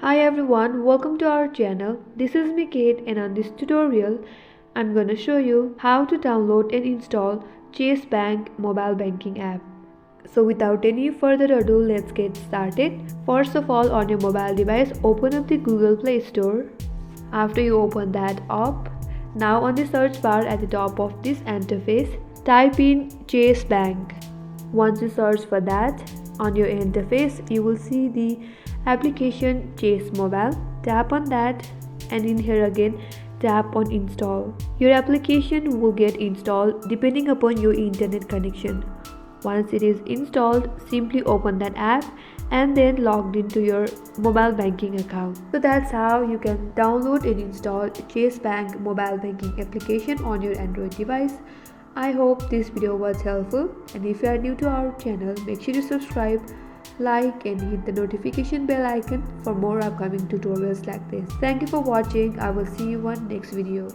Hi everyone, welcome to our channel. This is me Kate, and on this tutorial I'm gonna show you how to download and install Chase Bank mobile banking app. So without any further ado, let's get started. First of all, on your mobile device, open up the Google Play Store. After you open that up, now on the search bar at the top of this interface, type in Chase Bank. Once you search for that, on your interface you will see the application Chase Mobile. Tap on that, and in here again tap on install. Your application will get installed depending upon your internet connection. Once it is installed, simply open that app and then logged into your mobile banking account. So that's how you can download and install Chase Bank mobile banking application on your Android device. I hope this video was helpful, and if you are new to our channel, make sure to subscribe, like and hit the notification bell icon for more upcoming tutorials like this. Thank you for watching. I will see you on next video.